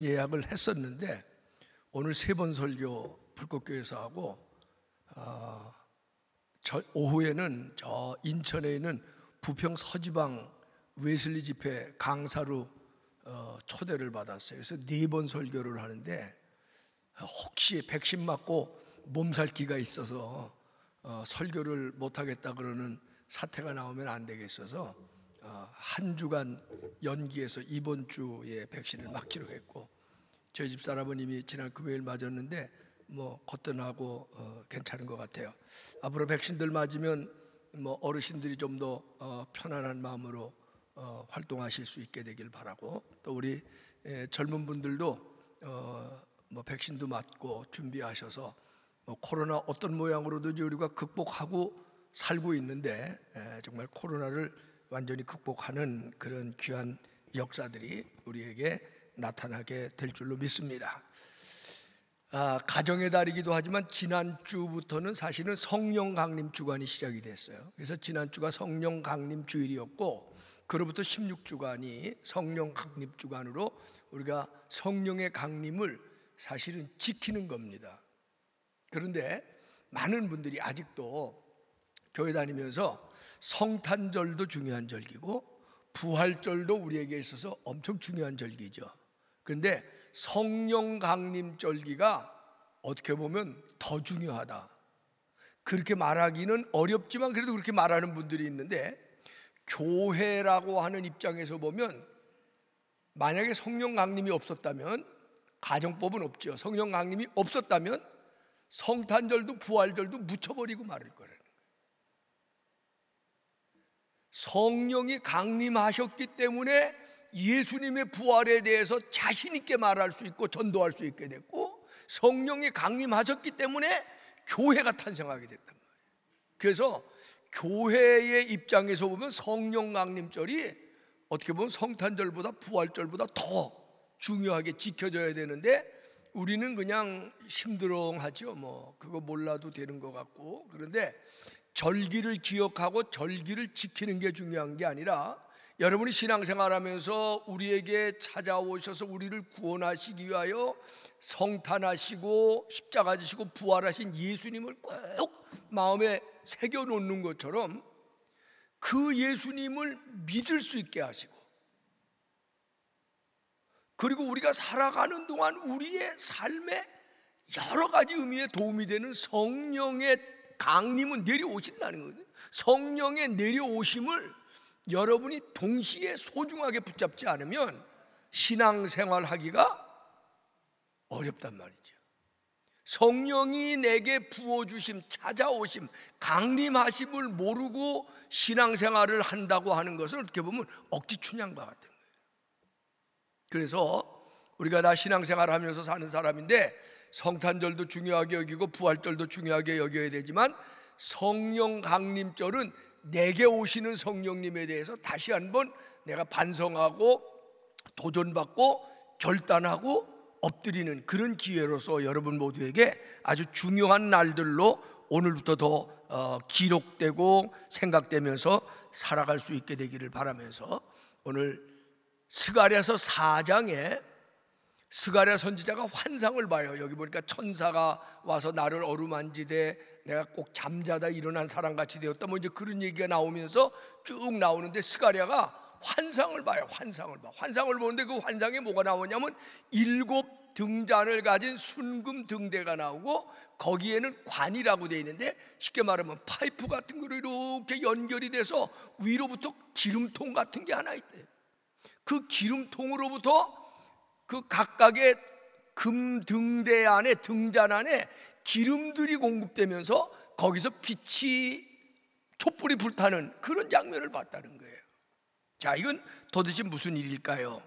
예약을 했었는데 오늘 3번 설교 불꽃교회에서 하고 오후에는 저 인천에 있는 부평 서지방 웨슬리 집회 강사로 초대를 받았어요. 그래서 4번 설교를 하는데 혹시 백신 맞고 몸살기가 있어서 설교를 못하겠다 그러는 사태가 나오면 안 되겠어서 한 주간 연기해서 이번 주에 백신을 맞기로 했고, 저희 집 사람은 지난 금요일 맞았는데 거뜬하고 괜찮은 것 같아요. 앞으로 백신들 맞으면 어르신들이 좀 더 편안한 마음으로 활동하실 수 있게 되길 바라고, 또 우리 젊은 분들도 백신도 맞고 준비하셔서 코로나 어떤 모양으로든지 우리가 극복하고 살고 있는데 정말 코로나를 완전히 극복하는 그런 귀한 역사들이 우리에게 나타나게 될 줄로 믿습니다. 가정의 달이기도 하지만 지난주부터는 사실은 성령 강림 주간이 시작이 됐어요. 그래서 지난주가 성령 강림 주일이었고, 그로부터 16주간이 성령 강림 주간으로 우리가 성령의 강림을 사실은 지키는 겁니다. 그런데 많은 분들이 아직도 교회 다니면서 성탄절도 중요한 절기고 부활절도 우리에게 있어서 엄청 중요한 절기죠. 그런데 성령 강림 절기가 어떻게 보면 더 중요하다, 그렇게 말하기는 어렵지만 그래도 그렇게 말하는 분들이 있는데, 교회라고 하는 입장에서 보면 만약에 성령 강림이 없었다면, 가정법은 없죠. 성령 강림이 없었다면 성탄절도 부활절도 묻혀버리고 말을 거라는 거예요. 성령이 강림하셨기 때문에 예수님의 부활에 대해서 자신 있게 말할 수 있고 전도할 수 있게 됐고, 성령이 강림하셨기 때문에 교회가 탄생하게 됐단 말이에요. 그래서 교회의 입장에서 보면 성령 강림절이 어떻게 보면 성탄절보다 부활절보다 더 중요하게 지켜져야 되는데, 우리는 그냥 심드렁하죠. 그거 몰라도 되는 것 같고. 그런데 절기를 기억하고 절기를 지키는 게 중요한 게 아니라, 여러분이 신앙생활하면서 우리에게 찾아오셔서 우리를 구원하시기 위하여 성탄하시고 십자가 지시고 부활하신 예수님을 꼭 마음에 새겨놓는 것처럼 그 예수님을 믿을 수 있게 하시고, 그리고 우리가 살아가는 동안 우리의 삶에 여러 가지 의미에 도움이 되는 성령의 강림은 내려오신다는 거거든요. 성령의 내려오심을 여러분이 동시에 소중하게 붙잡지 않으면 신앙생활 하기가 어렵단 말이죠. 성령이 내게 부어주심, 찾아오심, 강림하심을 모르고 신앙생활을 한다고 하는 것은 어떻게 보면 억지춘향과 같은 거예요. 그래서 우리가 다 신앙생활 하면서 사는 사람인데 성탄절도 중요하게 여기고 부활절도 중요하게 여겨야 되지만, 성령 강림절은 내게 오시는 성령님에 대해서 다시 한번 내가 반성하고 도전받고 결단하고 엎드리는 그런 기회로서 여러분 모두에게 아주 중요한 날들로 오늘부터 더 기록되고 생각되면서 살아갈 수 있게 되기를 바라면서, 오늘 스가랴서 4장에 스가랴 선지자가 환상을 봐요. 여기 보니까 천사가 와서 나를 어루만지되 내가 꼭 잠자다 일어난 사람같이 되었다, 이제 그런 얘기가 나오면서 쭉 나오는데, 스가랴가 환상을 봐요. 환상을 보는데 그 환상에 뭐가 나오냐면 7 등잔을 가진 순금 등대가 나오고, 거기에는 관이라고 되어 있는데 쉽게 말하면 파이프 같은 거로 이렇게 연결이 돼서 위로부터 기름통 같은 게 하나 있대요. 그 기름통으로부터 그 각각의 금 등대 안에, 등잔 안에 기름들이 공급되면서 거기서 빛이 촛불이 불타는 그런 장면을 봤다는 거예요. 자, 이건 도대체 무슨 일일까요?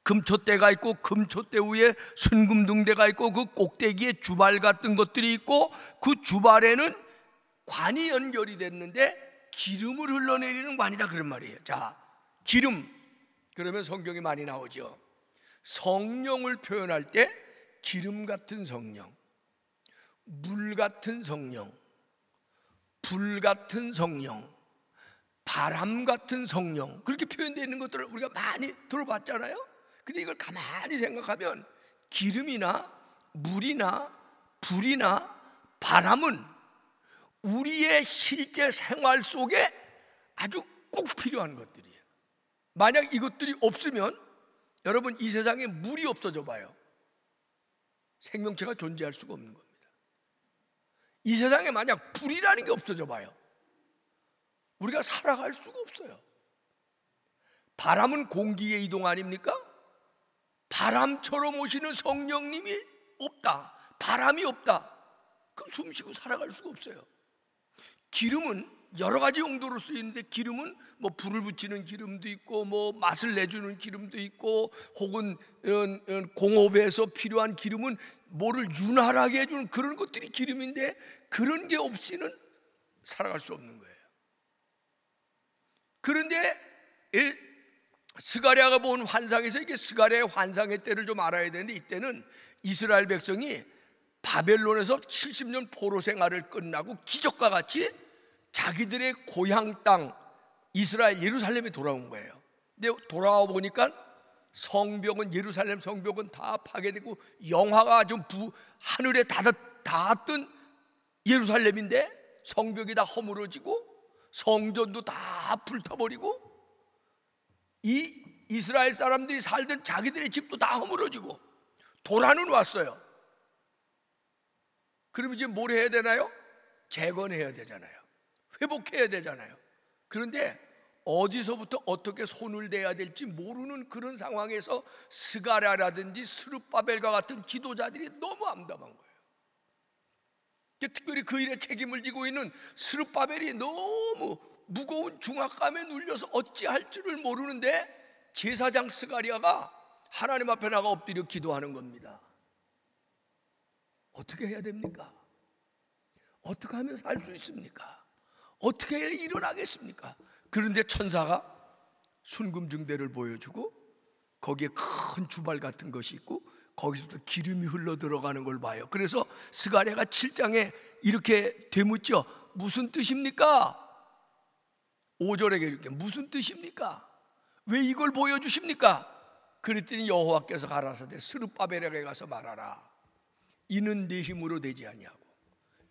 금촛대가 있고 금촛대 위에 순금등대가 있고 그 꼭대기에 주발 같은 것들이 있고 그 주발에는 관이 연결이 됐는데 기름을 흘러내리는 관이다, 그런 말이에요. 자, 기름 그러면 성경에 많이 나오죠. 성령을 표현할 때 기름 같은 성령, 물 같은 성령, 불 같은 성령, 바람 같은 성령, 그렇게 표현되어 있는 것들을 우리가 많이 들어봤잖아요. 근데 이걸 가만히 생각하면 기름이나 물이나 불이나 바람은 우리의 실제 생활 속에 아주 꼭 필요한 것들이에요. 만약 이것들이 없으면 여러분, 이 세상에 물이 없어져 봐요. 생명체가 존재할 수가 없는 겁니다. 이 세상에 만약 불이라는 게 없어져 봐요. 우리가 살아갈 수가 없어요. 바람은 공기의 이동 아닙니까? 바람처럼 오시는 성령님이 없다, 바람이 없다, 그럼 숨 쉬고 살아갈 수가 없어요. 기름은 여러 가지 용도로 쓰이는데, 기름은 뭐 불을 붙이는 기름도 있고, 뭐 맛을 내주는 기름도 있고, 혹은 공업에서 필요한 기름은 뭐를 윤활하게 해주는 그런 것들이 기름인데, 그런 게 없이는 살아갈 수 없는 거예요. 그런데 스가랴가 본 환상에서, 이게 스가랴의 환상의 때를 좀 알아야 되는데, 이때는 이스라엘 백성이 바벨론에서 70년 포로 생활을 끝나고 기적과 같이 자기들의 고향 땅 이스라엘 예루살렘에 돌아온 거예요. 근데 돌아와 보니까 성벽은, 예루살렘 성벽은 다 파괴되고 영화가 좀 하늘에 닿았던 예루살렘인데 성벽이 다 허물어지고 성전도 다 불타버리고 이 이스라엘 사람들이 살던 자기들의 집도 다 허물어지고 도란은 왔어요. 그럼 이제 뭘 해야 되나요? 재건해야 되잖아요. 회복해야 되잖아요. 그런데 어디서부터 어떻게 손을 대야 될지 모르는 그런 상황에서 스가랴라든지 스룹바벨과 같은 지도자들이 너무 암담한 거예요. 특별히 그 일에 책임을 지고 있는 스룹바벨이 너무 무거운 중압감에 눌려서 어찌할 줄을 모르는데, 제사장 스가랴가 하나님 앞에 나가 엎드려 기도하는 겁니다. 어떻게 해야 됩니까? 어떻게 하면 살 수 있습니까? 어떻게 해야 일어나겠습니까? 그런데 천사가 순금중대를 보여주고 거기에 큰 주발 같은 것이 있고 거기서부터 기름이 흘러 들어가는 걸 봐요. 그래서 스가랴가 7장에 이렇게 되묻죠. 무슨 뜻입니까? 5절에 이렇게, 무슨 뜻입니까? 왜 이걸 보여주십니까? 그랬더니 여호와께서 가라사대 스룹바벨에게 가서 말하라. 이는 네 힘으로 되지 아니하고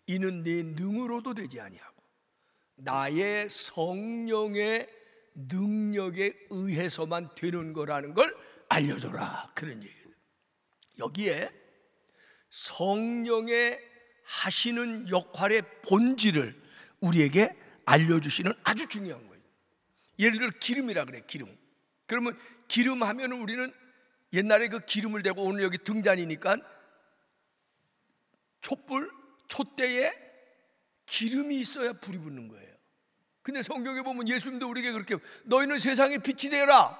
이는 네 능으로도 되지 아니하고 나의 성령의 능력에 의해서만 되는 거라는 걸 알려줘라, 그런 얘기예요. 여기에 성령의 하시는 역할의 본질을 우리에게 알려주시는 아주 중요한 거예요. 예를 들어 기름이라 그래, 기름. 그러면 기름 하면 우리는 옛날에 그 기름을 대고, 오늘 여기 등잔이니까 촛불, 촛대에 기름이 있어야 불이 붙는 거예요. 근데 성경에 보면 예수님도 우리에게 그렇게, 너희는 세상에 빛이 되라.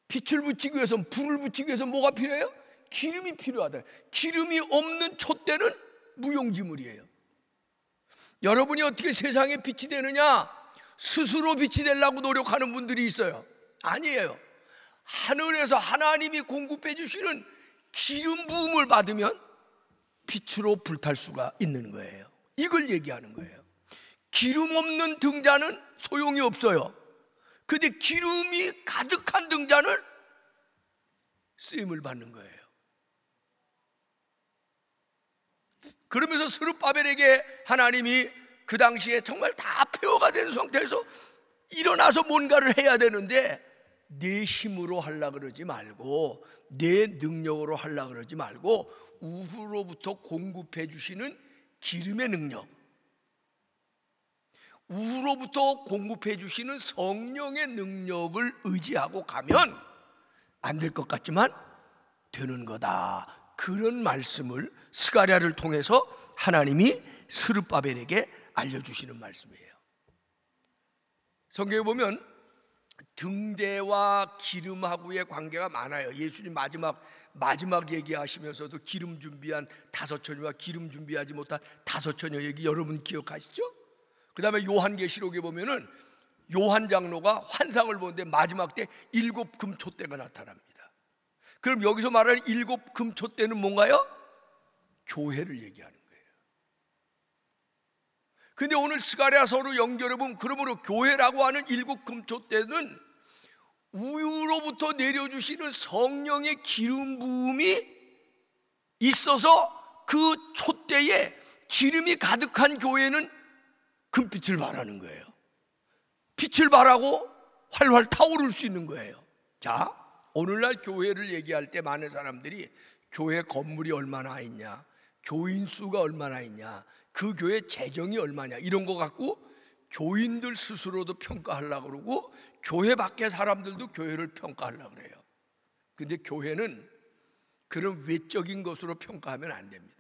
빛을 붙이기 위해서, 불을 붙이기 위해서 뭐가 필요해요? 기름이 필요하다. 기름이 없는 촛대는 무용지물이에요. 여러분이 어떻게 세상에 빛이 되느냐? 스스로 빛이 되려고 노력하는 분들이 있어요. 아니에요. 하늘에서 하나님이 공급해 주시는 기름 부음을 받으면 빛으로 불탈 수가 있는 거예요. 이걸 얘기하는 거예요. 기름 없는 등잔은 소용이 없어요. 근데 기름이 가득한 등잔은 쓰임을 받는 거예요. 그러면서 스룹바벨에게 하나님이 그 당시에 정말 다 폐허가 된 상태에서 일어나서 뭔가를 해야 되는데, 내 힘으로 하려 그러지 말고 내 능력으로 하려 그러지 말고 우후로부터 공급해 주시는 기름의 능력, 우후로부터 공급해 주시는 성령의 능력을 의지하고 가면 안 될 것 같지만 되는 거다. 그런 말씀을 스가랴를 통해서 하나님이 스룹바벨에게 알려주시는 말씀이에요. 성경에 보면 등대와 기름하고의 관계가 많아요. 예수님 마지막 얘기하시면서도 기름 준비한 5처녀와 기름 준비하지 못한 5처녀 얘기 여러분 기억하시죠? 그 다음에 요한계시록에 보면은 요한 장로가 환상을 보는데 마지막 때 7 금촛대가 나타납니다. 그럼 여기서 말하는 7 금촛대는 뭔가요? 교회를 얘기하는 거예요. 근데 오늘 스가랴서로 연결해 보면, 그러므로 교회라고 하는 7 금촛대는 우유로부터 내려주시는 성령의 기름 부음이 있어서 그 촛대에 기름이 가득한 교회는 금빛을 발하는 거예요. 빛을 발하고 활활 타오를 수 있는 거예요. 자, 오늘날 교회를 얘기할 때 많은 사람들이 교회 건물이 얼마나 있냐, 교인 수가 얼마나 있냐, 그 교회 재정이 얼마냐, 이런 거 갖고 교인들 스스로도 평가하려고 그러고 교회 밖의 사람들도 교회를 평가하려고 그래요. 근데 교회는 그런 외적인 것으로 평가하면 안 됩니다.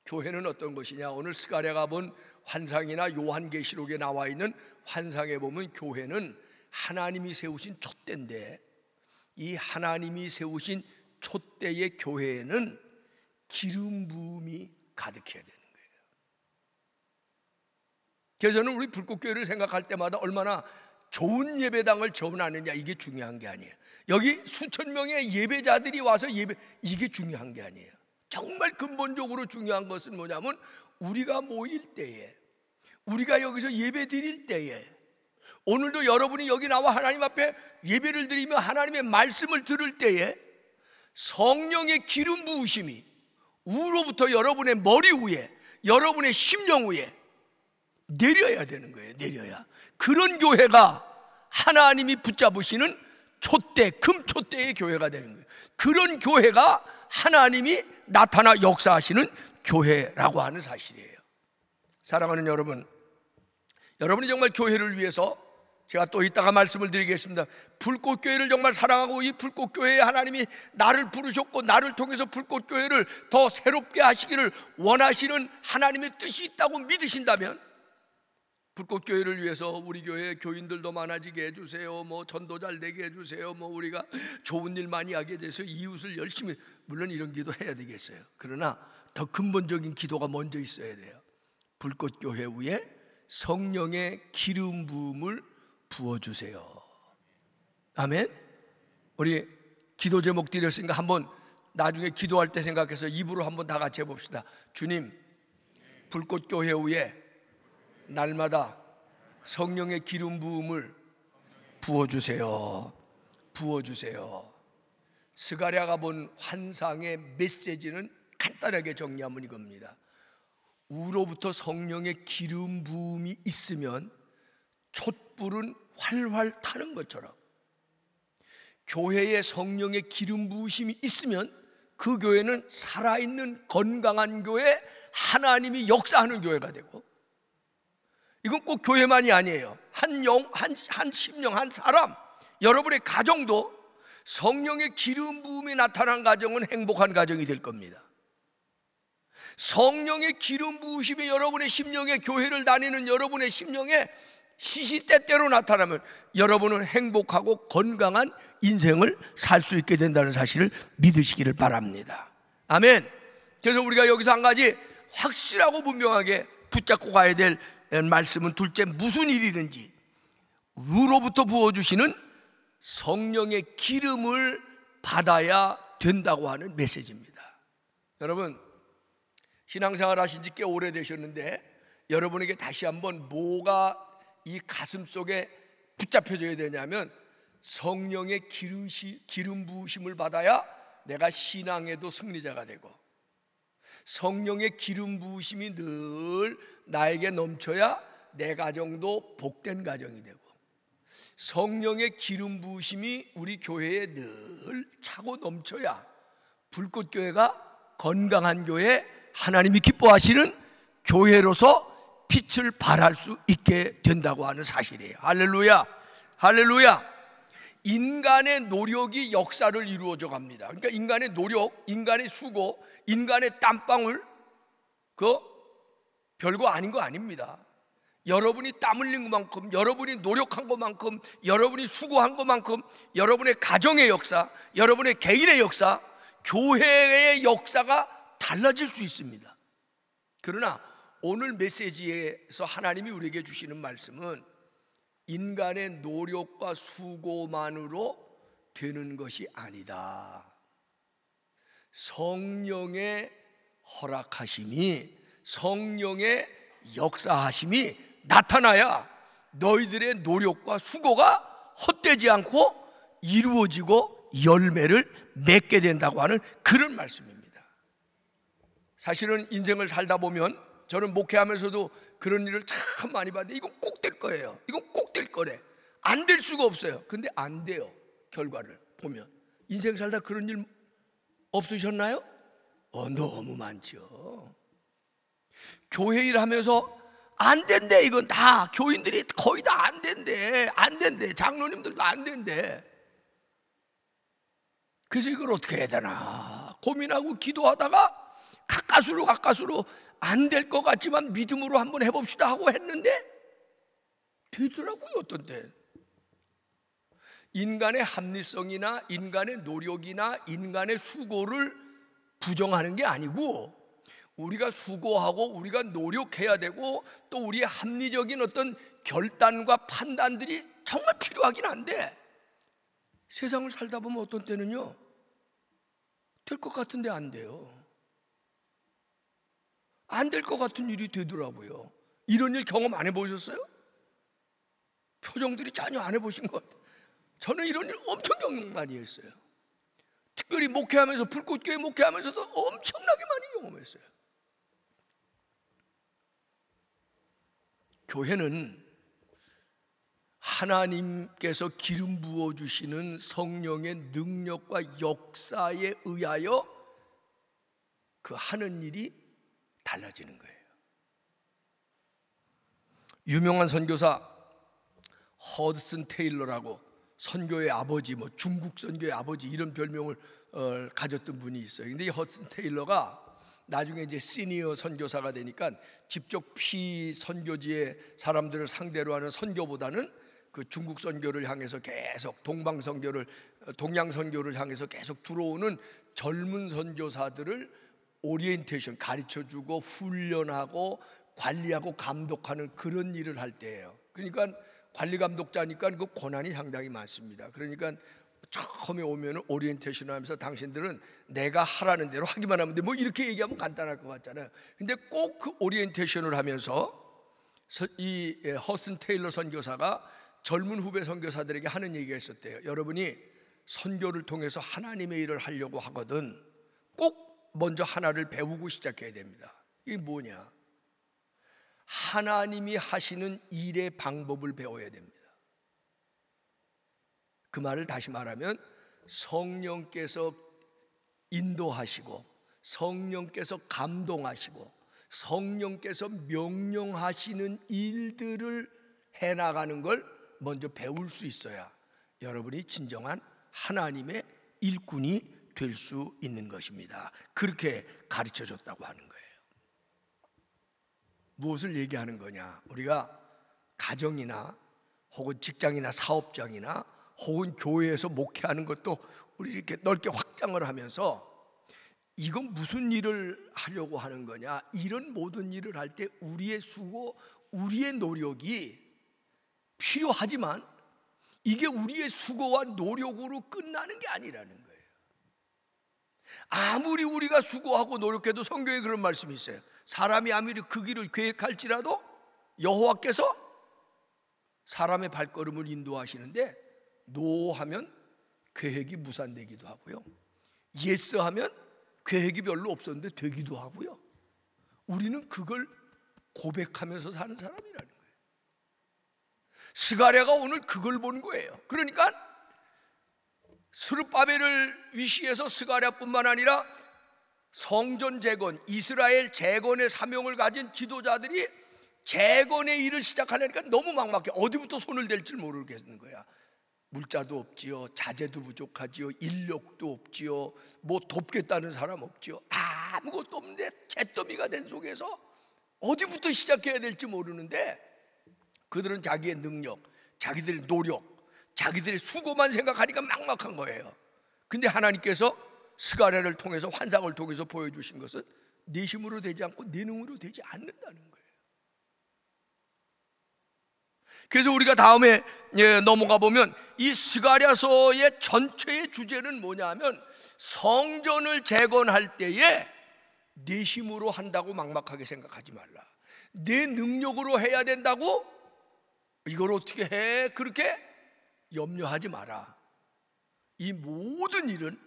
교회는 어떤 것이냐, 오늘 스가랴가 본 환상이나 요한계시록에 나와 있는 환상에 보면 교회는 하나님이 세우신 촛대인데, 이 하나님이 세우신 촛대의 교회에는 기름 부음이 가득해야 되는 거예요. 그래서 저는 우리 불꽃교회를 생각할 때마다 얼마나 좋은 예배당을 전하느냐, 이게 중요한 게 아니에요. 여기 수천 명의 예배자들이 와서 이게 중요한 게 아니에요. 정말 근본적으로 중요한 것은 뭐냐면 우리가 모일 때에, 우리가 여기서 예배 드릴 때에, 오늘도 여러분이 여기 나와 하나님 앞에 예배를 드리며 하나님의 말씀을 들을 때에 성령의 기름 부으심이 우로부터 여러분의 머리 위에, 여러분의 심령 위에 내려야 되는 거예요. 내려야. 그런 교회가 하나님이 붙잡으시는 촛대, 금촛대의 교회가 되는 거예요. 그런 교회가 하나님이 나타나 역사하시는 교회라고 하는 사실이에요. 사랑하는 여러분, 여러분이 정말 교회를 위해서, 제가 또 이따가 말씀을 드리겠습니다. 불꽃교회를 정말 사랑하고 이 불꽃교회에 하나님이 나를 부르셨고 나를 통해서 불꽃교회를 더 새롭게 하시기를 원하시는 하나님의 뜻이 있다고 믿으신다면, 불꽃교회를 위해서 우리 교회 교인들도 많아지게 해주세요, 뭐 전도 잘 되게 해주세요, 뭐 우리가 좋은 일 많이 하게 돼서 이웃을 열심히, 물론 이런 기도 해야 되겠어요. 그러나 더 근본적인 기도가 먼저 있어야 돼요. 불꽃교회 위에 성령의 기름 부음을 부어주세요. 아멘. 우리 기도 제목 드렸으니까 한번 나중에 기도할 때 생각해서 입으로 한번 다 같이 해봅시다. 주님, 불꽃교회 위에 날마다 성령의 기름 부음을 부어주세요. 부어주세요. 스가랴가 본 환상의 메시지는 간단하게 정리하면 이겁니다. 우로부터 성령의 기름 부음이 있으면 촛불은 활활 타는 것처럼, 교회에 성령의 기름 부으심이 있으면 그 교회는 살아있는 건강한 교회, 하나님이 역사하는 교회가 되고, 이건 꼭 교회만이 아니에요. 한 심령, 한 사람, 여러분의 가정도 성령의 기름 부음이 나타난 가정은 행복한 가정이 될 겁니다. 성령의 기름 부으심이 여러분의 심령에, 교회를 다니는 여러분의 심령에 시시때때로 나타나면 여러분은 행복하고 건강한 인생을 살 수 있게 된다는 사실을 믿으시기를 바랍니다. 아멘. 그래서 우리가 여기서 한 가지 확실하고 분명하게 붙잡고 가야 될 말씀은, 둘째, 무슨 일이든지 위로부터 부어주시는 성령의 기름을 받아야 된다고 하는 메시지입니다. 여러분, 신앙생활 하신 지 꽤 오래되셨는데 여러분에게 다시 한번 뭐가 이 가슴 속에 붙잡혀져야 되냐면, 성령의 기름 부으심을 받아야 내가 신앙에도 승리자가 되고, 성령의 기름 부으심이 늘 나에게 넘쳐야 내 가정도 복된 가정이 되고, 성령의 기름 부으심이 우리 교회에 늘 차고 넘쳐야 불꽃교회가 건강한 교회, 하나님이 기뻐하시는 교회로서 빛을 발할 수 있게 된다고 하는 사실이에요. 할렐루야, 할렐루야. 인간의 노력이 역사를 이루어져 갑니다. 그러니까 인간의 노력, 인간의 수고, 인간의 땀방울, 그 별거 아닌 거 아닙니다. 여러분이 땀 흘린 것만큼, 여러분이 노력한 것만큼, 여러분이 수고한 것만큼 여러분의 가정의 역사, 여러분의 개인의 역사, 교회의 역사가 달라질 수 있습니다. 그러나 오늘 메시지에서 하나님이 우리에게 주시는 말씀은 인간의 노력과 수고만으로 되는 것이 아니다. 성령의 허락하심이, 성령의 역사하심이 나타나야 너희들의 노력과 수고가 헛되지 않고 이루어지고 열매를 맺게 된다고 하는 그런 말씀입니다. 사실은 인생을 살다 보면 저는 목회하면서도 그런 일을 참 많이 봤는데 이건 꼭 될 거예요. 이건 꼭 될 거래. 안 될 수가 없어요. 근데 안 돼요. 결과를 보면 인생 살다 그런 일 없으셨나요? 너무 많죠. 교회 일 하면서 안 된대. 이건 다 교인들이 거의 다 안 된대. 안 된대. 장로님들도 안 된대. 그래서 이걸 어떻게 해야 되나 고민하고 기도하다가 가까스로 안 될 것 같지만 믿음으로 한번 해봅시다 하고 했는데 되더라고요. 어떤 때 인간의 합리성이나 인간의 노력이나 인간의 수고를 부정하는 게 아니고 우리가 수고하고 우리가 노력해야 되고 또 우리의 합리적인 어떤 결단과 판단들이 정말 필요하긴 한데 세상을 살다 보면 어떤 때는요 될 것 같은데 안 돼요. 안 될 것 같은 일이 되더라고요. 이런 일 경험 안 해보셨어요? 표정들이 전혀 안 해보신 것 같아요. 저는 이런 일 엄청 경험 많이 했어요. 특별히 목회하면서 불꽃교회 목회하면서도 엄청나게 많이 경험했어요. 교회는 하나님께서 기름 부어주시는 성령의 능력과 역사에 의하여 그 하는 일이 달라지는 거예요. 유명한 선교사 허드슨 테일러라고 선교의 아버지, 중국 선교의 아버지 이런 별명을 가졌던 분이 있어요. 근데 이 허드슨 테일러가 나중에 이제 시니어 선교사가 되니까 직접 피선교지의 사람들을 상대로 하는 선교보다는 그 중국 선교를 향해서 계속 동방 선교를 동양 선교를 향해서 계속 들어오는 젊은 선교사들을 오리엔테이션 가르쳐주고 훈련하고 관리하고 감독하는 그런 일을 할 때예요. 그러니까 관리 감독자니까 그 권한이 상당히 많습니다. 그러니까 처음에 오면 오리엔테이션을 하면서 당신들은 내가 하라는 대로 하기만 하면 돼. 이렇게 얘기하면 간단할 것 같잖아요. 근데 꼭 그 오리엔테이션을 하면서 이 허슨 테일러 선교사가 젊은 후배 선교사들에게 하는 얘기가 있었대요. 여러분이 선교를 통해서 하나님의 일을 하려고 하거든 꼭 먼저 하나를 배우고 시작해야 됩니다. 이게 뭐냐? 하나님이 하시는 일의 방법을 배워야 됩니다. 그 말을 다시 말하면 성령께서 인도하시고 성령께서 감동하시고 성령께서 명령하시는 일들을 해나가는 걸 먼저 배울 수 있어야 여러분이 진정한 하나님의 일꾼이 될 수 있는 것입니다. 그렇게 가르쳐줬다고 하는 거예요. 무엇을 얘기하는 거냐? 우리가 가정이나 혹은 직장이나 사업장이나 혹은 교회에서 목회하는 것도 우리 이렇게 넓게 확장을 하면서 이건 무슨 일을 하려고 하는 거냐? 이런 모든 일을 할 때 우리의 수고, 우리의 노력이 필요하지만 이게 우리의 수고와 노력으로 끝나는 게 아니라는 거예요. 아무리 우리가 수고하고 노력해도 성경에 그런 말씀이 있어요. 사람이 아무리 그 길을 계획할지라도 여호와께서 사람의 발걸음을 인도하시는데 노하면 계획이 무산되기도 하고요, 예스 하면 계획이 별로 없었는데 되기도 하고요. 우리는 그걸 고백하면서 사는 사람이라는 거예요. 스가랴가 오늘 그걸 본 거예요. 그러니까 스룹바벨을 위시해서 스가랴뿐만 아니라 성전 재건, 이스라엘 재건의 사명을 가진 지도자들이 재건의 일을 시작하려니까 너무 막막해. 어디부터 손을 댈지 모르겠는 거야. 물자도 없지요, 자재도 부족하지요, 인력도 없지요, 돕겠다는 사람 없지요. 아무것도 없는데 잿더미가 된 속에서 어디부터 시작해야 될지 모르는데 그들은 자기의 능력, 자기들의 노력, 자기들의 수고만 생각하니까 막막한 거예요. 근데 하나님께서 스가랴를 통해서, 환상을 통해서 보여주신 것은 내 힘으로 되지 않고 내 능으로 되지 않는다는 거예요. 그래서 우리가 다음에 넘어가 보면 이 스가랴서의 전체의 주제는 뭐냐면 성전을 재건할 때에 내 힘으로 한다고 막막하게 생각하지 말라. 내 능력으로 해야 된다고 이걸 어떻게 해? 그렇게 염려하지 마라. 이 모든 일은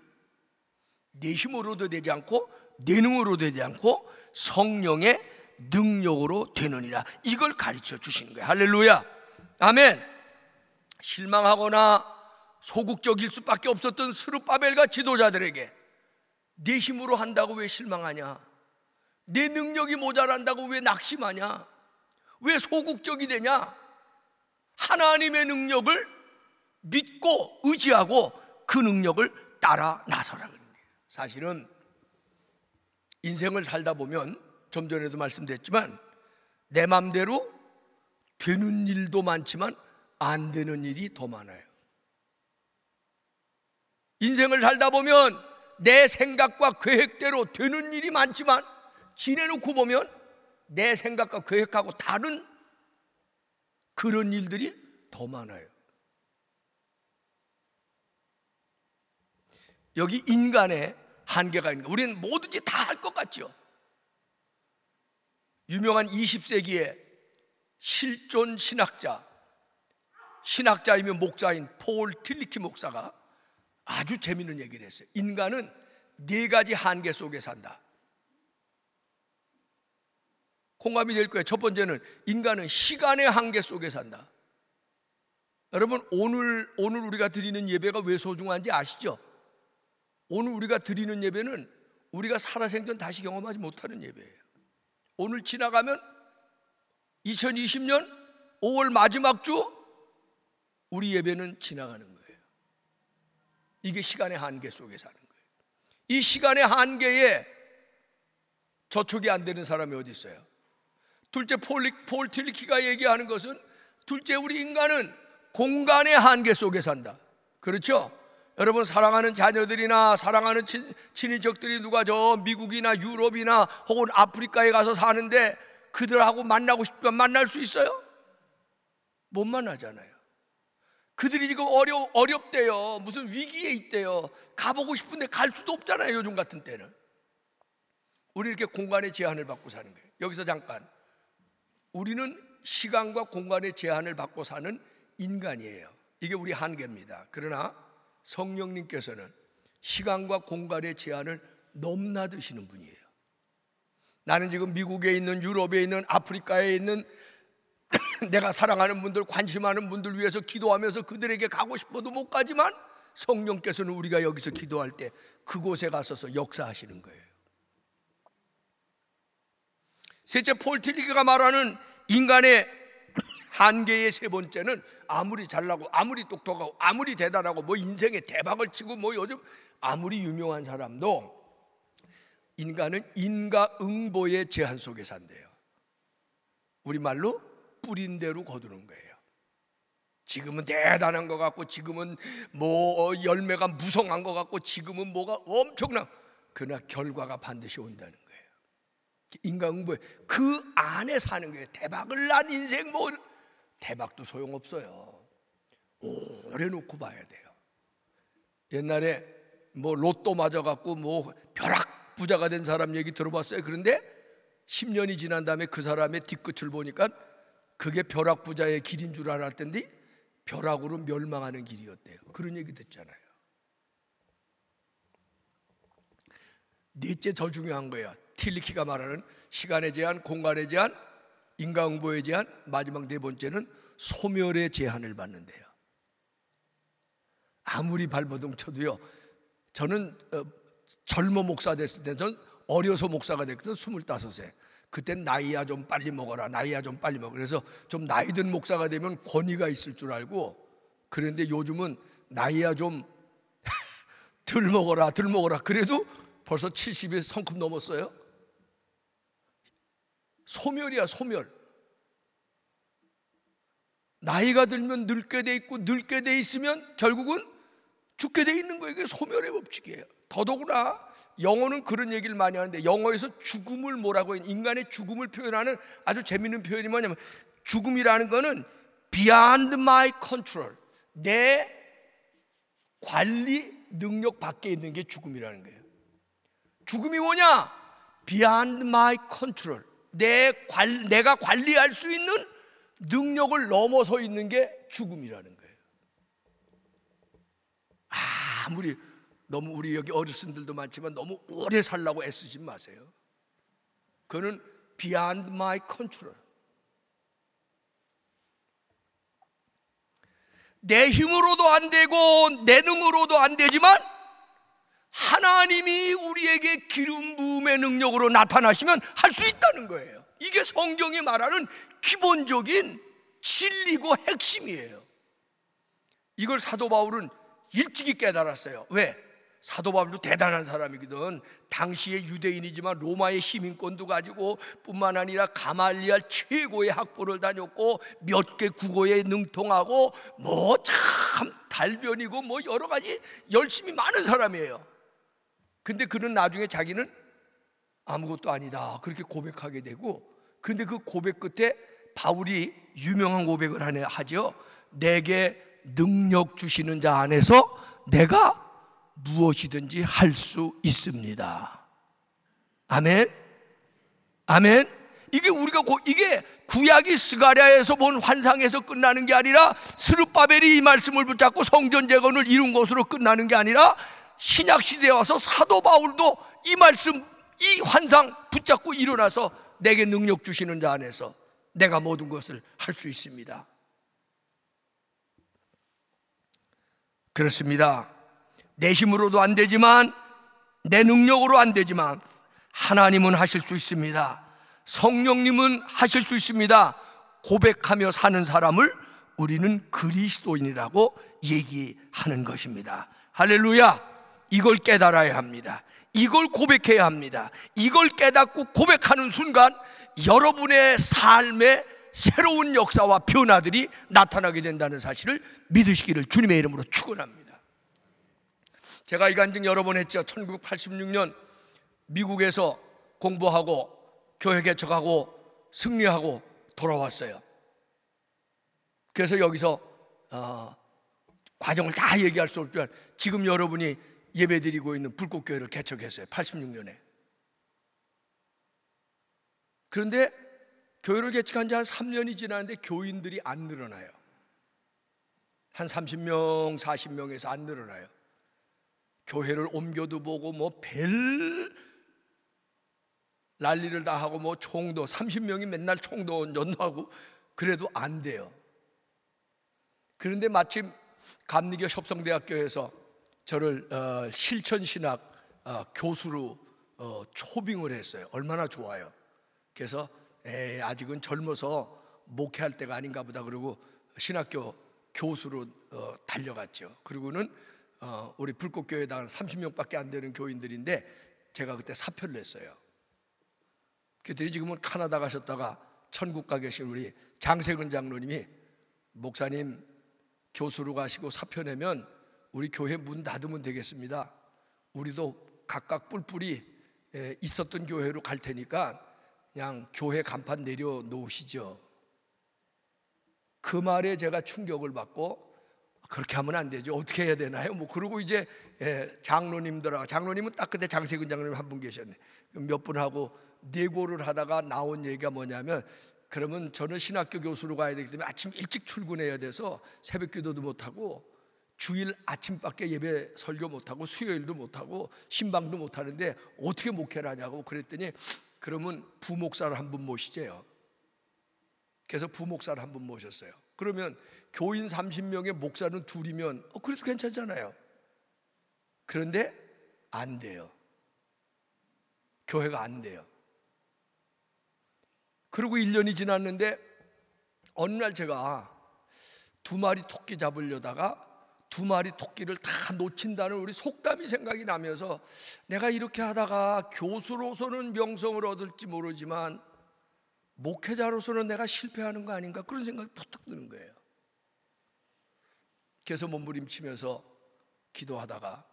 내 힘으로도 되지 않고 내 능으로 되지 않고 성령의 능력으로 되느니라. 이걸 가르쳐 주시는 거예요. 할렐루야, 아멘. 실망하거나 소극적일 수밖에 없었던 스룹바벨과 지도자들에게 내 힘으로 한다고 왜 실망하냐? 내 능력이 모자란다고 왜 낙심하냐? 왜 소극적이 되냐? 하나님의 능력을 믿고 의지하고 그 능력을 따라 나서라 그런 거예요. 사실은 인생을 살다 보면 좀 전에도 말씀드렸지만 내 맘대로 되는 일도 많지만 안 되는 일이 더 많아요. 인생을 살다 보면 내 생각과 계획대로 되는 일이 많지만 지내놓고 보면 내 생각과 계획하고 다른 그런 일들이 더 많아요. 여기 인간의 한계가 있는 거예요. 우리는 뭐든지 다 할 것 같죠. 유명한 20세기의 실존 신학자이며 목사인 폴 틸리키 목사가 아주 재미있는 얘기를 했어요. 인간은 4가지 한계 속에 산다. 공감이 될 거예요. 첫 번째는 인간은 시간의 한계 속에 산다. 여러분, 오늘 우리가 드리는 예배가 왜 소중한지 아시죠? 오늘 우리가 드리는 예배는 우리가 살아생전 다시 경험하지 못하는 예배예요. 오늘 지나가면 2020년 5월 마지막 주 우리 예배는 지나가는 거예요. 이게 시간의 한계 속에 사는 거예요. 이 시간의 한계에 저촉이 안 되는 사람이 어디 있어요? 둘째, 폴 틸리키가 얘기하는 것은 둘째, 우리 인간은 공간의 한계 속에 산다. 그렇죠? 여러분, 사랑하는 자녀들이나 사랑하는 친인척들이 누가 저 미국이나 유럽이나 혹은 아프리카에 가서 사는데 그들하고 만나고 싶으면 만날 수 있어요? 못 만나잖아요. 그들이 지금 어렵대요. 무슨 위기에 있대요. 가보고 싶은데 갈 수도 없잖아요. 요즘 같은 때는. 우리 이렇게 공간의 제한을 받고 사는 거예요. 여기서 잠깐, 우리는 시간과 공간의 제한을 받고 사는 인간이에요. 이게 우리 한계입니다. 그러나 성령님께서는 시간과 공간의 제한을 넘나드시는 분이에요. 나는 지금 미국에 있는, 유럽에 있는, 아프리카에 있는 내가 사랑하는 분들, 관심하는 분들 위해서 기도하면서 그들에게 가고 싶어도 못 가지만 성령께서는 우리가 여기서 기도할 때 그곳에 가서서 역사하시는 거예요. 셋째, 폴 틸리키가 말하는 인간의 한계의 세 번째는 아무리 잘나고 아무리 똑똑하고 아무리 대단하고 뭐 인생에 대박을 치고 뭐 요즘 아무리 유명한 사람도 인간은 인과응보의 제한 속에 산대요. 우리말로 뿌린 대로 거두는 거예요. 지금은 대단한 것 같고 지금은 뭐 열매가 무성한 것 같고 지금은 뭐가 엄청난, 그러나 결과가 반드시 온다는 거예요. 인과응보에 그 안에 사는 거예요. 대박을 난 인생, 뭐 대박도 소용없어요. 오래 놓고 봐야 돼요. 옛날에 뭐 로또 맞아갖고 뭐 벼락 부자가 된 사람 얘기 들어봤어요? 그런데 10년이 지난 다음에 그 사람의 뒤끝을 보니까 그게 벼락 부자의 길인 줄 알았던데 벼락으로 멸망하는 길이었대요. 그런 얘기 듣잖아요. 넷째, 더 중요한 거예요. 틸리키가 말하는 시간의 제한, 공간의 제한, 인과응보의 제한, 마지막 네 번째는 소멸의 제한을 받는데요. 아무리 발버둥 쳐도요. 저는 젊은 목사 됐을 때, 전 어려서 목사가 됐거든. 25세. 그땐 나이야 좀 빨리 먹어라, 나이야 좀 빨리 먹어라. 그래서 좀 나이 든 목사가 되면 권위가 있을 줄 알고, 그런데 요즘은 나이야 좀 덜 먹어라, 덜 먹어라. 그래도 벌써 70이 성큼 넘었어요. 소멸이야, 소멸. 나이가 들면 늙게 돼 있고 늙게 돼 있으면 결국은 죽게 돼 있는 거예요. 이게 소멸의 법칙이에요. 더더구나 영어는 그런 얘기를 많이 하는데, 영어에서 죽음을 뭐라고 해요? 인간의 죽음을 표현하는 아주 재밌는 표현이 뭐냐면, 죽음이라는 거는 beyond my control, 내 관리 능력 밖에 있는 게 죽음이라는 거예요. 죽음이 뭐냐? beyond my control, 내가 관리할 수 있는 능력을 넘어서 있는 게 죽음이라는 거예요. 아무리 너무 우리 여기 어르신들도 많지만 너무 오래 살라고 애쓰지 마세요. 그거는 beyond my control. 내 힘으로도 안 되고 내 능으로도 안 되지만 하나님이 우리에게 기름 부음의 능력으로 나타나시면 할 수 있다는 거예요. 이게 성경이 말하는 기본적인 진리고 핵심이에요. 이걸 사도 바울은 일찍이 깨달았어요. 왜? 사도 바울도 대단한 사람이거든. 당시의 유대인이지만 로마의 시민권도 가지고 뿐만 아니라 가말리알 최고의 학부를 다녔고 몇 개 국어에 능통하고 뭐 참 달변이고 뭐 여러 가지 열심히 많은 사람이에요. 근데 그는 나중에 자기는 아무것도 아니다 그렇게 고백하게 되고, 근데 그 고백 끝에 바울이 유명한 고백을 하죠. 내게 능력 주시는 자 안에서 내가 무엇이든지 할 수 있습니다. 아멘. 아멘. 이게 이게 구약이 스가랴에서 본 환상에서 끝나는 게 아니라 스룹바벨이 이 말씀을 붙잡고 성전 재건을 이룬 것으로 끝나는 게 아니라 신약 시대에 와서 사도 바울도 이 말씀, 이 환상 붙잡고 일어나서 내게 능력 주시는 자 안에서 내가 모든 것을 할 수 있습니다. 그렇습니다. 내 힘으로도 안 되지만 내 능력으로 안 되지만 하나님은 하실 수 있습니다. 성령님은 하실 수 있습니다. 고백하며 사는 사람을 우리는 그리스도인이라고 얘기하는 것입니다. 할렐루야. 이걸 깨달아야 합니다. 이걸 고백해야 합니다. 이걸 깨닫고 고백하는 순간 여러분의 삶에 새로운 역사와 변화들이 나타나게 된다는 사실을 믿으시기를 주님의 이름으로 축원합니다. 제가 이 간증 여러 번 했죠. 1986년 미국에서 공부하고 교회 개척하고 승리하고 돌아왔어요. 그래서 여기서 과정을 다 얘기할 수 없지만 지금 여러분이 예배드리고 있는 불꽃교회를 개척했어요. 86년에. 그런데 교회를 개척한 지 한 3년이 지났는데 교인들이 안 늘어나요. 한 30명, 40명에서 안 늘어나요. 교회를 옮겨도 보고 뭐 별 난리를 다 하고 뭐 총도 30명이 맨날 총도 연도하고 그래도 안 돼요. 그런데 마침 감리교 협성대학교에서 저를 실천신학 교수로 초빙을 했어요. 얼마나 좋아요. 그래서 아직은 젊어서 목회할 때가 아닌가 보다 그러고 신학교 교수로 달려갔죠. 그리고는 우리 불꽃교회당 30명밖에 안 되는 교인들인데 제가 그때 사표를 냈어요. 그들이 지금은 캐나다 가셨다가 천국 가 계신 우리 장세근 장로님이 목사님 교수로 가시고 사표 내면 우리 교회 문 닫으면 되겠습니다. 우리도 각각 뿔뿔이 있었던 교회로 갈 테니까 그냥 교회 간판 내려놓으시죠. 그 말에 제가 충격을 받고 그렇게 하면 안 되죠. 어떻게 해야 되나요? 뭐 그러고 이제 장로님들하고, 장로님은 딱 그때 장세근 장로님 한 분 계셨네. 몇 분하고 내고를 하다가 나온 얘기가 뭐냐면, 그러면 저는 신학교 교수로 가야 되기 때문에 아침 일찍 출근해야 돼서 새벽 기도도 못하고 주일 아침밖에 예배 설교 못하고 수요일도 못하고 신방도 못하는데 어떻게 목회를 하냐고 그랬더니 그러면 부목사를 한 분 모시재요. 그래서 부목사를 한 분 모셨어요. 그러면 교인 30명의 목사는 둘이면 그래도 괜찮잖아요. 그런데 안 돼요. 교회가 안 돼요. 그리고 1년이 지났는데 어느 날 제가 2마리 토끼 잡으려다가 2마리 토끼를 다 놓친다는 우리 속담이 생각이 나면서 내가 이렇게 하다가 교수로서는 명성을 얻을지 모르지만 목회자로서는 내가 실패하는 거 아닌가 그런 생각이 부탁 드는 거예요. 그래서 몸부림치면서 기도하다가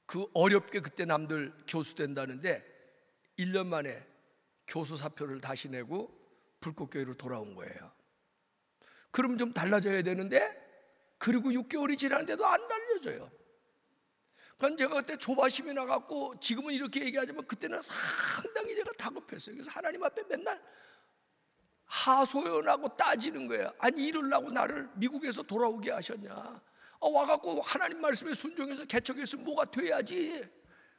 그 어렵게 그때 남들 교수 된다는데 1년 만에 교수 사표를 다시 내고 불꽃교회로 돌아온 거예요. 그럼 좀 달라져야 되는데 그리고 6개월이 지났는데도 안 달려져요. 그러니까 제가 그때 조바심이 나갖고 지금은 이렇게 얘기하지만 그때는 상당히 제가 다급했어요. 그래서 하나님 앞에 맨날 하소연하고 따지는 거예요. 아니 이러려고 나를 미국에서 돌아오게 하셨냐? 와갖고 하나님 말씀에 순종해서 개척해서 뭐가 돼야지.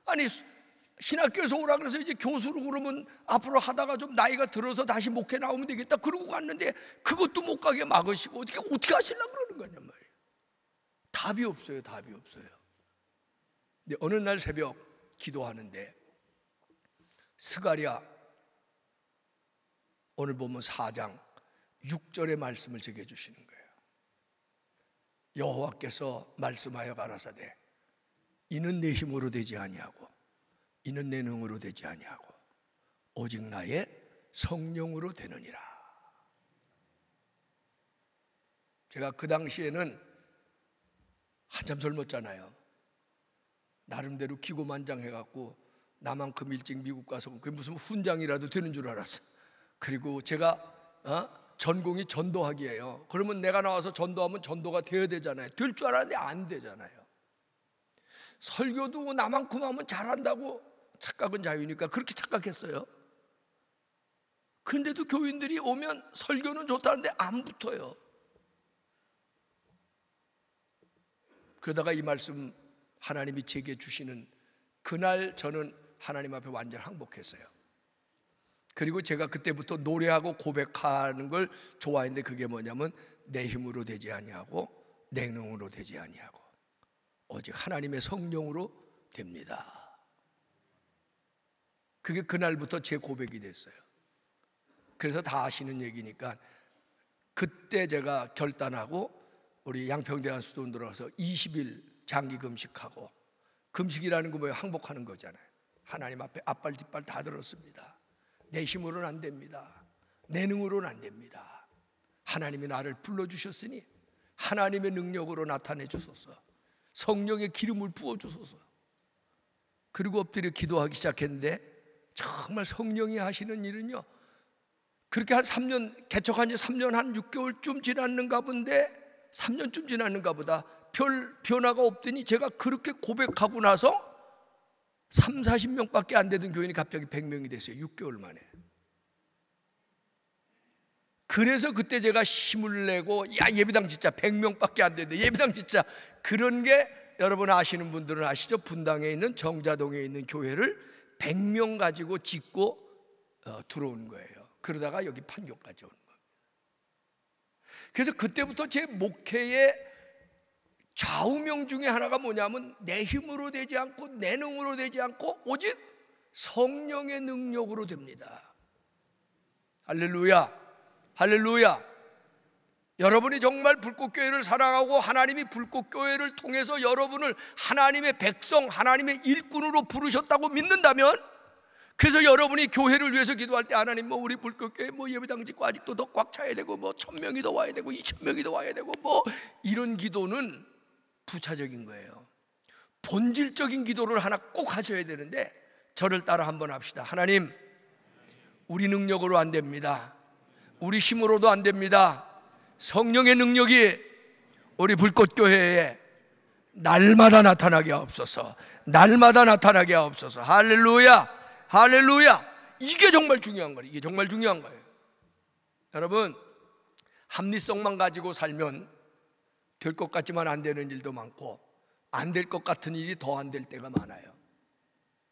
아니 신학교에서 오라 그래서 이제 교수로 그러면 앞으로 하다가 좀 나이가 들어서 다시 목회 나오면 되겠다 그러고 갔는데 그것도 못 가게 막으시고 어떻게 하시려고 그러는 거냐 말이에요. 답이 없어요. 답이 없어요. 근데 어느 날 새벽 기도하는데 스가랴 오늘 보면 4장 6절의 말씀을 제게 주시는 거예요. 여호와께서 말씀하여 가라사대 이는 내 힘으로 되지 아니하고 이는 내 능으로 되지 아니하고 오직 나의 성령으로 되느니라. 제가 그 당시에는 한참 젊었잖아요. 나름대로 기고만장해갖고 나만큼 일찍 미국 가서 그게 무슨 훈장이라도 되는 줄 알았어. 그리고 제가 전공이 전도학이에요. 그러면 내가 나와서 전도하면 전도가 되어야 되잖아요. 될 줄 알았는데 안 되잖아요. 설교도 나만큼 하면 잘한다고 착각은 자유니까 그렇게 착각했어요. 근데도 교인들이 오면 설교는 좋다는데 안 붙어요. 그러다가 이 말씀 하나님이 제게 주시는 그날 저는 하나님 앞에 완전 항복했어요. 그리고 제가 그때부터 노래하고 고백하는 걸 좋아했는데 그게 뭐냐면 내 힘으로 되지 아니하고 내 능으로 되지 아니하고 오직 하나님의 성령으로 됩니다. 그게 그날부터 제 고백이 됐어요. 그래서 다 아시는 얘기니까 그때 제가 결단하고 우리 양평대관 수도원 들어가서 20일 장기 금식하고, 금식이라는 거 뭐예요? 항복하는 거잖아요. 하나님 앞에 앞발 뒷발 다 들었습니다. 내 힘으로는 안 됩니다. 내 능으로는 안 됩니다. 하나님이 나를 불러주셨으니 하나님의 능력으로 나타내 주소서. 성령의 기름을 부어주소서. 그리고 엎드려 기도하기 시작했는데 정말 성령이 하시는 일은요, 그렇게 한 3년, 개척한 지 3년 한 6개월쯤 지났는가 본데 3년쯤 지났는가 보다 별 변화가 없더니 제가 그렇게 고백하고 나서 3, 40명밖에 안 되던 교인이 갑자기 100명이 됐어요. 6개월 만에. 그래서 그때 제가 힘을 내고 야 예배당 진짜 100명밖에 안 되는데 예배당 진짜, 그런 게 여러분 아시는 분들은 아시죠? 분당에 있는 정자동에 있는 교회를 100명 가지고 짓고 들어온 거예요. 그러다가 여기 판교까지 오는 거예요. 그래서 그때부터 제 목회의 좌우명 중에 하나가 뭐냐면 내 힘으로 되지 않고 내 능으로 되지 않고 오직 성령의 능력으로 됩니다. 할렐루야, 할렐루야. 여러분이 정말 불꽃교회를 사랑하고 하나님이 불꽃교회를 통해서 여러분을 하나님의 백성, 하나님의 일꾼으로 부르셨다고 믿는다면, 그래서 여러분이 교회를 위해서 기도할 때 하나님 뭐 우리 불꽃교회 뭐 예배당 짓고 아직도 더 꽉 차야 되고 뭐 1000명이 더 와야 되고 2000명이 더 와야 되고 뭐 이런 기도는 부차적인 거예요. 본질적인 기도를 하나 꼭 하셔야 되는데 저를 따라 한번 합시다. 하나님, 우리 능력으로 안 됩니다. 우리 힘으로도 안 됩니다. 성령의 능력이 우리 불꽃교회에 날마다 나타나게 하옵소서. 날마다 나타나게 하옵소서. 할렐루야, 할렐루야. 이게 정말 중요한 거예요. 이게 정말 중요한 거예요. 여러분, 합리성만 가지고 살면 될 것 같지만 안 되는 일도 많고 안 될 것 같은 일이 더 안 될 때가 많아요.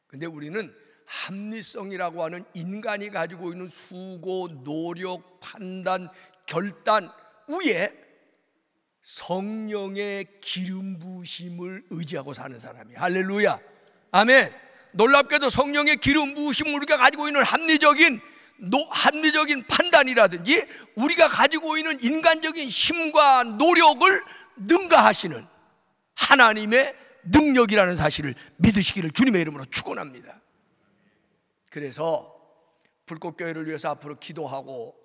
근데 우리는 합리성이라고 하는 인간이 가지고 있는 수고, 노력, 판단, 결단 위에 성령의 기름 부으심을 의지하고 사는 사람이에요. 할렐루야, 아멘. 놀랍게도 성령의 기름 부으심을 우리가 가지고 있는 합리적인 판단이라든지 우리가 가지고 있는 인간적인 힘과 노력을 능가하시는 하나님의 능력이라는 사실을 믿으시기를 주님의 이름으로 축원합니다. 그래서 불꽃교회를 위해서 앞으로 기도하고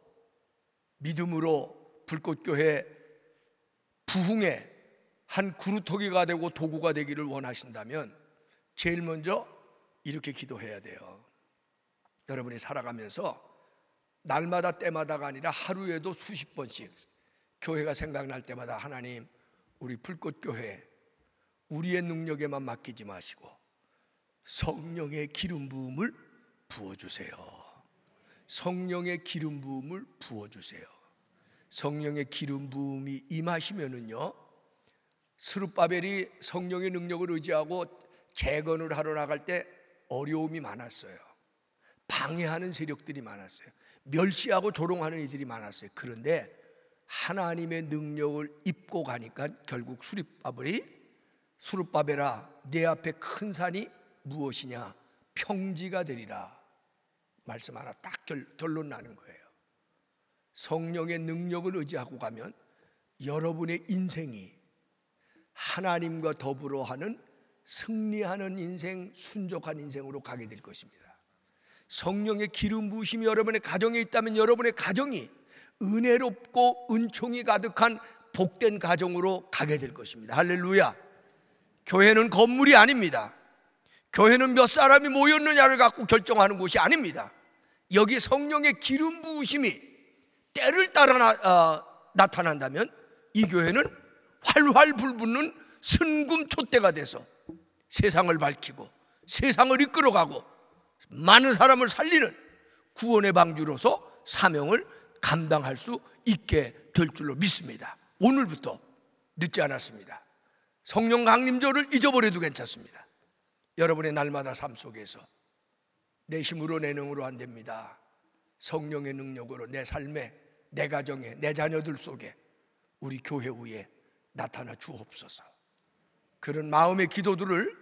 믿음으로 불꽃교회 부흥의 한 그루터기가 되고 도구가 되기를 원하신다면 제일 먼저 이렇게 기도해야 돼요. 여러분이 살아가면서 날마다 때마다가 아니라 하루에도 수십 번씩 교회가 생각날 때마다 하나님, 우리 불꽃교회 우리의 능력에만 맡기지 마시고 성령의 기름 부음을 부어주세요. 성령의 기름 부음을 부어주세요. 성령의 기름 부음이 임하시면은요, 스룹바벨이 성령의 능력을 의지하고 재건을 하러 나갈 때 어려움이 많았어요. 방해하는 세력들이 많았어요. 멸시하고 조롱하는 이들이 많았어요. 그런데 하나님의 능력을 입고 가니까 결국 스룹바벨아 내 앞에 큰 산이 무엇이냐? 평지가 되리라. 말씀 하나 딱 결론 나는 거예요. 성령의 능력을 의지하고 가면 여러분의 인생이 하나님과 더불어 하는 승리하는 인생, 순종한 인생으로 가게 될 것입니다. 성령의 기름 부으심이 여러분의 가정에 있다면 여러분의 가정이 은혜롭고 은총이 가득한 복된 가정으로 가게 될 것입니다. 할렐루야. 교회는 건물이 아닙니다. 교회는 몇 사람이 모였느냐를 갖고 결정하는 곳이 아닙니다. 여기 성령의 기름 부으심이 때를 따라 나타난다면 이 교회는 활활 불붙는 순금 촛대가 돼서 세상을 밝히고 세상을 이끌어가고 많은 사람을 살리는 구원의 방주로서 사명을 감당할 수 있게 될 줄로 믿습니다. 오늘부터 늦지 않았습니다. 성령 강림조를 잊어버려도 괜찮습니다. 여러분의 날마다 삶 속에서 내 힘으로 내 능으로 안 됩니다. 성령의 능력으로 내 삶에, 내 가정에, 내 자녀들 속에, 우리 교회 위에 나타나 주옵소서. 그런 마음의 기도들을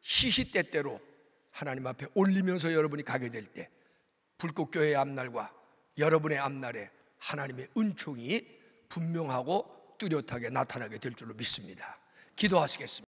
시시때때로 하나님 앞에 올리면서 여러분이 가게 될 때 불꽃교회의 앞날과 여러분의 앞날에 하나님의 은총이 분명하고 뚜렷하게 나타나게 될 줄로 믿습니다. 기도하시겠습니다.